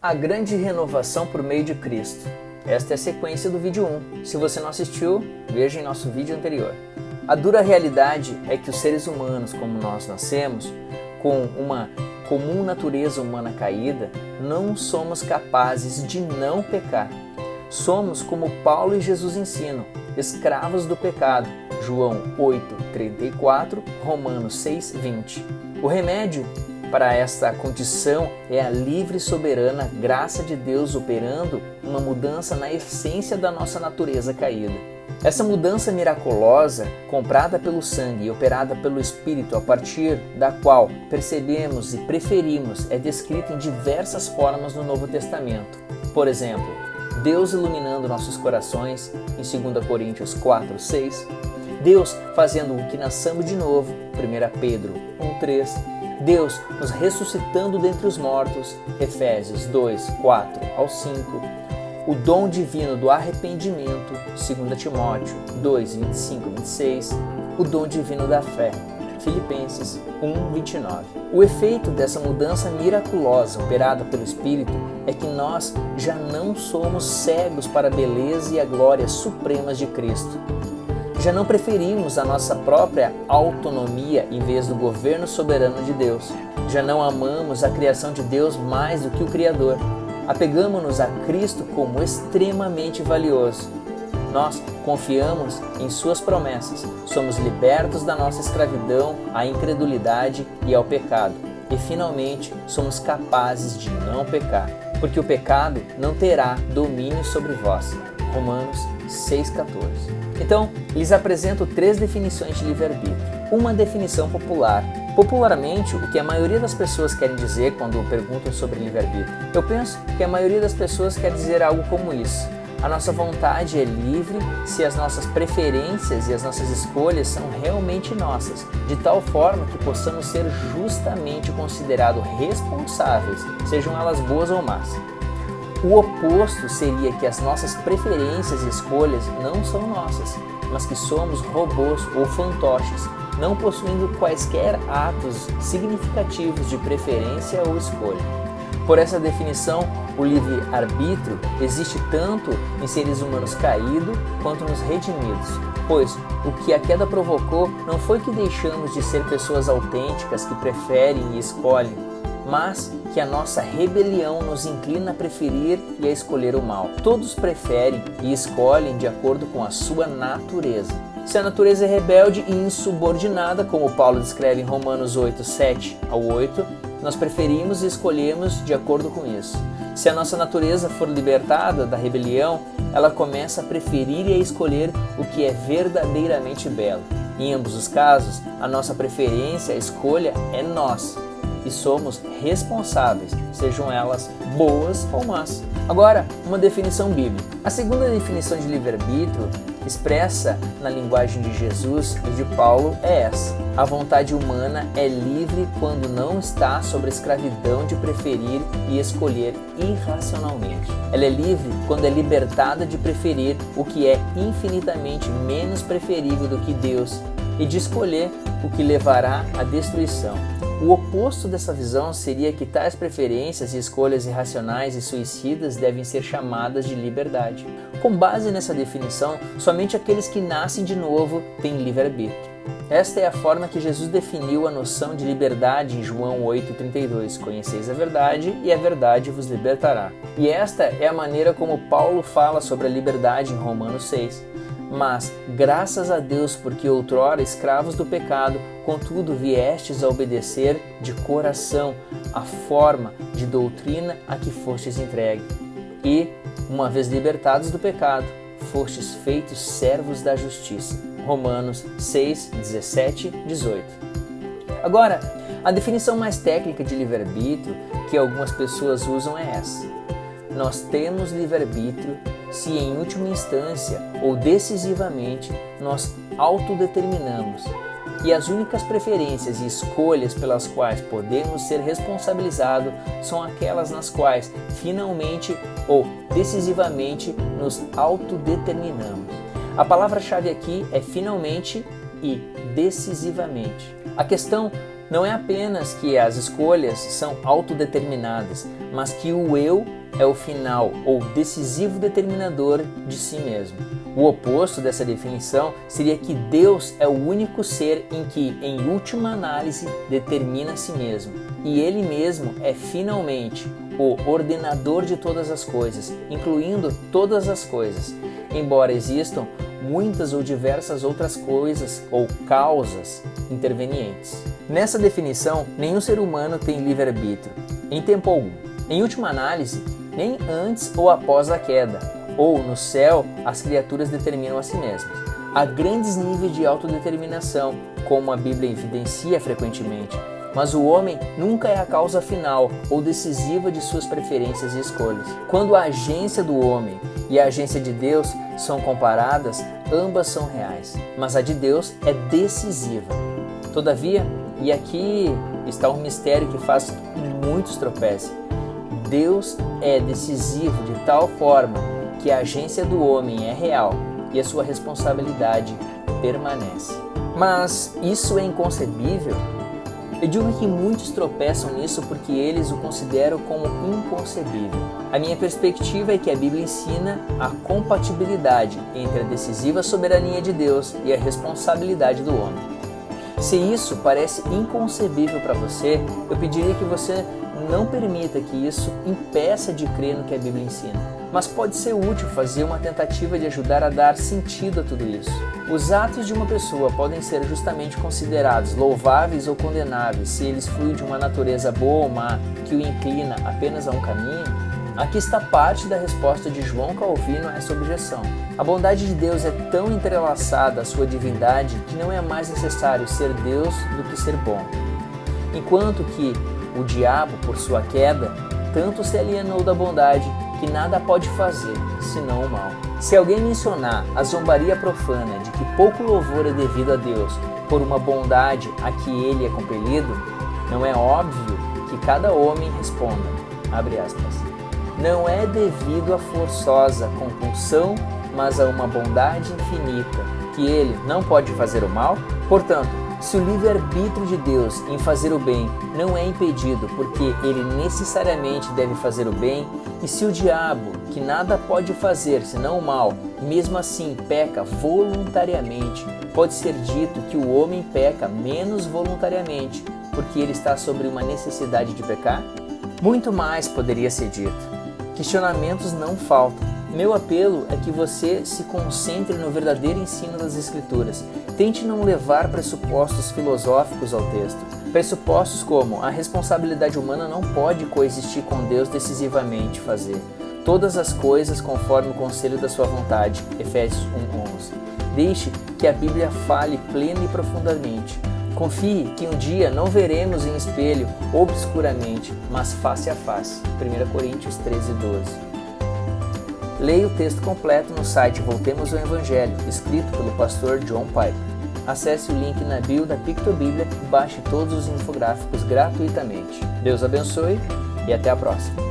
A grande renovação por meio de Cristo. Esta é a sequência do vídeo 1. Se você não assistiu, veja em nosso vídeo anterior. A dura realidade é que os seres humanos, como nós nascemos, com uma comum natureza humana caída, não somos capazes de não pecar. Somos, como Paulo e Jesus ensinam, escravos do pecado. João 8:34, Romanos 6:20. O remédio para esta condição é a livre e soberana graça de Deus operando uma mudança na essência da nossa natureza caída. Essa mudança miraculosa, comprada pelo sangue e operada pelo Espírito, a partir da qual percebemos e preferimos, é descrita em diversas formas no Novo Testamento. Por exemplo, Deus iluminando nossos corações, em 2 Coríntios 4:6, Deus fazendo com que nasçamos de novo, 1 Pedro 1:3, Deus nos ressuscitando dentre os mortos, Efésios 2:4-5, o dom divino do arrependimento, 2 Timóteo 2:25-26, o dom divino da fé, Filipenses 1:29. O efeito dessa mudança miraculosa operada pelo Espírito é que nós já não somos cegos para a beleza e a glória supremas de Cristo. Já não preferimos a nossa própria autonomia em vez do governo soberano de Deus. Já não amamos a criação de Deus mais do que o Criador. Apegamos-nos a Cristo como extremamente valioso. Nós confiamos em suas promessas. Somos libertos da nossa escravidão à incredulidade e ao pecado. E finalmente somos capazes de não pecar, porque o pecado não terá domínio sobre vós. Romanos 6:14. Então, lhes apresento 3 definições de livre-arbítrio. Uma definição popular. Popularmente, o que a maioria das pessoas querem dizer quando perguntam sobre livre-arbítrio? Eu penso que a maioria das pessoas quer dizer algo como isso. A nossa vontade é livre se as nossas preferências e as nossas escolhas são realmente nossas, de tal forma que possamos ser justamente considerados responsáveis, sejam elas boas ou más. O oposto seria que as nossas preferências e escolhas não são nossas, mas que somos robôs ou fantoches, não possuindo quaisquer atos significativos de preferência ou escolha. Por essa definição, o livre-arbítrio existe tanto em seres humanos caídos quanto nos redimidos, pois o que a queda provocou não foi que deixamos de ser pessoas autênticas que preferem e escolhem, mas que a nossa rebelião nos inclina a preferir e a escolher o mal. Todos preferem e escolhem de acordo com a sua natureza. Se a natureza é rebelde e insubordinada, como Paulo descreve em Romanos 8:7-8, nós preferimos e escolhemos de acordo com isso. Se a nossa natureza for libertada da rebelião, ela começa a preferir e a escolher o que é verdadeiramente belo. Em ambos os casos, a nossa preferência, a escolha é nossa. E somos responsáveis, sejam elas boas ou más. Agora, uma definição bíblica. A segunda definição de livre-arbítrio, expressa na linguagem de Jesus e de Paulo, é essa. A vontade humana é livre quando não está sob a escravidão de preferir e escolher irracionalmente. Ela é livre quando é libertada de preferir o que é infinitamente menos preferível do que Deus e de escolher o que levará à destruição. O oposto dessa visão seria que tais preferências e escolhas irracionais e suicidas devem ser chamadas de liberdade. Com base nessa definição, somente aqueles que nascem de novo têm livre-arbítrio. Esta é a forma que Jesus definiu a noção de liberdade em João 8:32. Conheceis a verdade e a verdade vos libertará. E esta é a maneira como Paulo fala sobre a liberdade em Romanos 6. Mas, graças a Deus, porque outrora escravos do pecado, contudo viestes a obedecer de coração a forma de doutrina a que fostes entregue. E, uma vez libertados do pecado, fostes feitos servos da justiça. Romanos 6:17-18. Agora, a definição mais técnica de livre-arbítrio que algumas pessoas usam é essa. Nós temos livre-arbítrio se em última instância ou decisivamente nós autodeterminamos, e as únicas preferências e escolhas pelas quais podemos ser responsabilizados são aquelas nas quais finalmente ou decisivamente nos autodeterminamos. A palavra-chave aqui é finalmente e decisivamente. A questão não é apenas que as escolhas são autodeterminadas, mas que o eu é o final ou decisivo determinador de si mesmo. O oposto dessa definição seria que Deus é o único ser em que, em última análise, determina a si mesmo, e Ele mesmo é finalmente o ordenador de todas as coisas, incluindo todas as coisas, embora existam muitas ou diversas outras coisas ou causas intervenientes. Nessa definição, nenhum ser humano tem livre-arbítrio, em tempo algum. Em última análise, nem antes ou após a queda, ou no céu, as criaturas determinam a si mesmas. Há grandes níveis de autodeterminação, como a Bíblia evidencia frequentemente, mas o homem nunca é a causa final ou decisiva de suas preferências e escolhas. Quando a agência do homem e a agência de Deus são comparadas, ambas são reais, mas a de Deus é decisiva. Todavia, e aqui está um mistério que faz que muitos tropecem, Deus é decisivo de tal forma que a agência do homem é real e a sua responsabilidade permanece. Mas isso é inconcebível? Eu digo que muitos tropeçam nisso porque eles o consideram como inconcebível. A minha perspectiva é que a Bíblia ensina a compatibilidade entre a decisiva soberania de Deus e a responsabilidade do homem. Se isso parece inconcebível para você, eu pediria que você não permita que isso impeça de crer no que a Bíblia ensina. Mas pode ser útil fazer uma tentativa de ajudar a dar sentido a tudo isso. Os atos de uma pessoa podem ser justamente considerados louváveis ou condenáveis se eles fluem de uma natureza boa ou má que o inclina apenas a um caminho. Aqui está parte da resposta de João Calvino a essa objeção. A bondade de Deus é tão entrelaçada à sua divindade que não é mais necessário ser Deus do que ser bom. Enquanto que o diabo, por sua queda, tanto se alienou da bondade que nada pode fazer, senão o mal. Se alguém mencionar a zombaria profana de que pouco louvor é devido a Deus por uma bondade a que ele é compelido, não é óbvio que cada homem responda, abre aspas, não é devido a forçosa compulsão, mas a uma bondade infinita, que ele não pode fazer o mal? Portanto, se o livre-arbítrio de Deus em fazer o bem não é impedido porque ele necessariamente deve fazer o bem, e se o diabo, que nada pode fazer senão o mal, mesmo assim peca voluntariamente, pode ser dito que o homem peca menos voluntariamente porque ele está sobre uma necessidade de pecar? Muito mais poderia ser dito. Questionamentos não faltam. Meu apelo é que você se concentre no verdadeiro ensino das Escrituras. Tente não levar pressupostos filosóficos ao texto. Pressupostos como a responsabilidade humana não pode coexistir com Deus decisivamente fazer todas as coisas conforme o conselho da sua vontade. Efésios 1:11. Deixe que a Bíblia fale plena e profundamente. Confie que um dia não veremos em espelho obscuramente, mas face a face. 1 Coríntios 13:12. Leia o texto completo no site Voltemos ao Evangelho, escrito pelo pastor John Piper. Acesse o link na bio da PictoBíblia e baixe todos os infográficos gratuitamente. Deus abençoe e até a próxima.